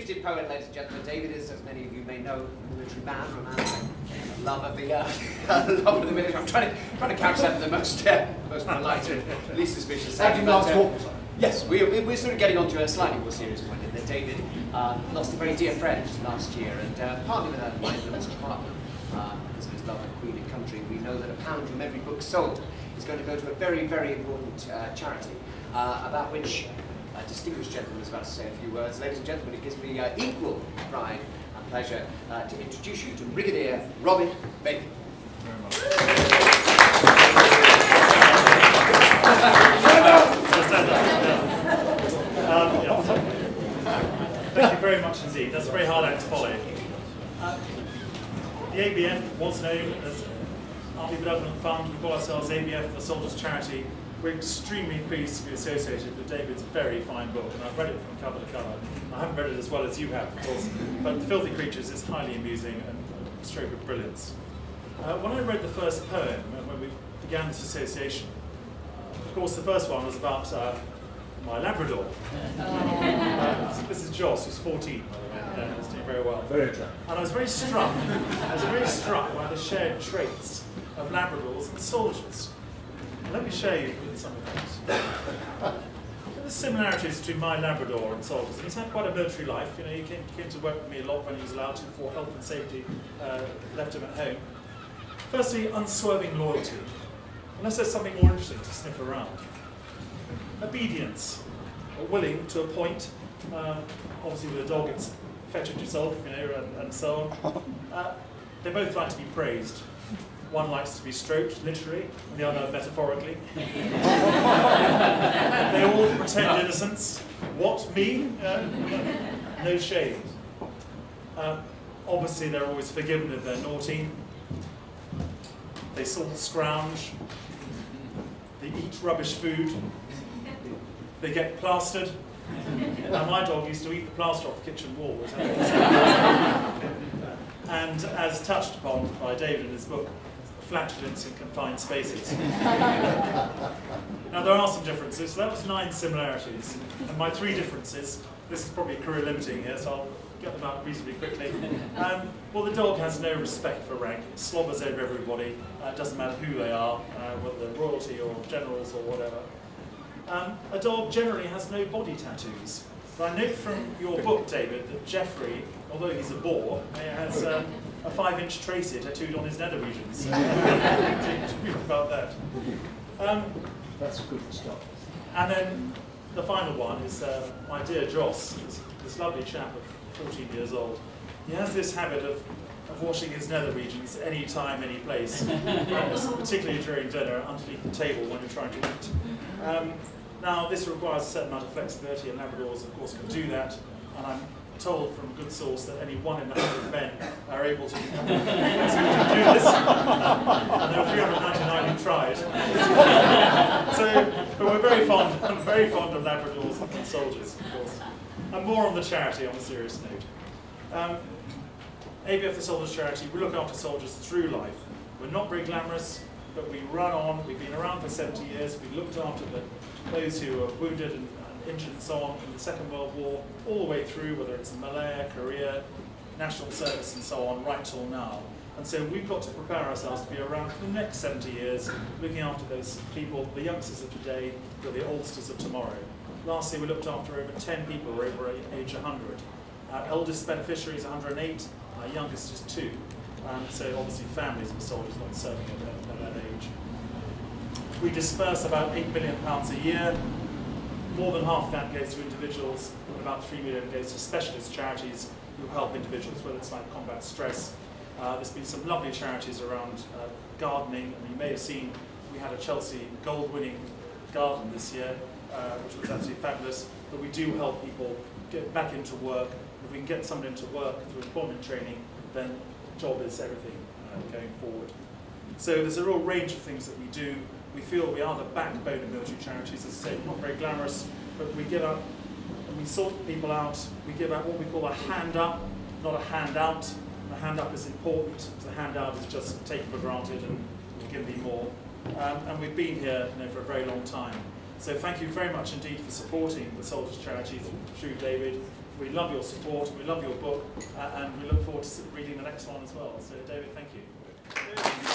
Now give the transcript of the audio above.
gifted poet, ladies and gentlemen. David is, as many of you may know, a military man, romantic, love of the love of the military. I'm trying to couch that in the most polite and least suspicious. Yes, we're sort of getting onto a slightly more serious point. That David lost a very dear friend last year, and partly with a mindless partner, because of his love of Queen and country. We know that £1 from every book sold is going to go to a very, very important charity, about which a distinguished gentleman is about to say a few words. Ladies and gentlemen, it gives me equal pride and pleasure to introduce you to Brigadier Robin Bacon. Very much. Thank you very much indeed. That's a very hard act to follow. The ABF was known as Army Benevolent Fund. We call ourselves ABF, the Soldiers' Charity. We're extremely pleased to be associated with David's very fine book, and I've read it from cover to cover. I haven't read it as well as you have, of course, but The Filthy Creatures is highly amusing and a stroke of brilliance. When I read the first poem, when we began this association, of course the first one was about my Labrador. This is Joss, who's 14, by the way. He's doing very well. Very attractive. And I was very struck by the shared traits of Labradors and soldiers. Let me show you some of those. There's similarities between my Labrador and soldiers. He's had quite a military life. You know, he came to work with me a lot when he was allowed to, before health and safety left him at home. Firstly, unswerving loyalty. Unless there's something more interesting to sniff around. Obedience, willing to a point. Obviously, with a dog, it's fetch it yourself, you know, and so on. They both like to be praised. One likes to be stroked, literally, and the other metaphorically. They all pretend innocence. What, me? No shame. Obviously, they're always forgiven if they're naughty. They salt scrounge. They eat rubbish food. They get plastered. Now, my dog used to eat the plaster off the kitchen wall. And as touched upon by David in his book, flatulence in confined spaces. Now, there are some differences. So that was 9 similarities. And my 3 differences, this is probably career limiting here, so I'll get them out reasonably quickly. Well, the dog has no respect for rank. It slobbers over everybody. It doesn't matter who they are, whether they're royalty or generals or whatever. A dog generally has no body tattoos. But I note from your book, David, that Geoffrey, although he's a boar, has a 5-inch tracer tattooed on his nether regions. About that. That's good stuff. And then the final one is my dear Joss, this lovely chap of 14 years old. He has this habit of washing his nether regions any time, any place, particularly during dinner, underneath the table when you're trying to eat. Now, this requires a certain amount of flexibility, and Labradors, of course, can do that. And I'm told from a good source that only 1 in 100 men are able to do this. And there are 399 who tried. But we're very fond. I'm very fond of Labradors and soldiers, of course. And more on the charity, on a serious note. ABF, the Soldiers' Charity, we look after soldiers through life. We're not very glamorous, but we run on. We've been around for 70 years. We've looked after those who are wounded and injured and so on in the Second World War, all the way through, whether it's Malaya, Korea, national service and so on, right till now. And so we've got to prepare ourselves to be around for the next 70 years, looking after those people, the youngsters of today, or the oldsters of tomorrow. Last year we looked after over 10 people who were over age 100. Our eldest beneficiary is 108, our youngest is 2. So obviously families of soldiers not serving at that age. We disperse about £8 million a year. More than half of that goes to individuals, and about £3 million goes to specialist charities who help individuals, whether it's like combat stress. There's been some lovely charities around gardening, and you may have seen we had a Chelsea gold-winning garden this year, which was absolutely fabulous. But we do help people get back into work. If we can get someone into work through employment training, then job is everything going forward. So there's a real range of things that we do. We feel we are the backbone of military charities. As I say, not very glamorous, but we give up and we sort people out. We give out what we call a hand up, not a handout. A hand up is important, because a handout is just taken for granted and we'll give me more. And we've been here for a very long time. So thank you very much indeed for supporting the Soldiers' Charity through David. we love your support, we love your book, and we look forward to reading the next one as well. So David, thank you.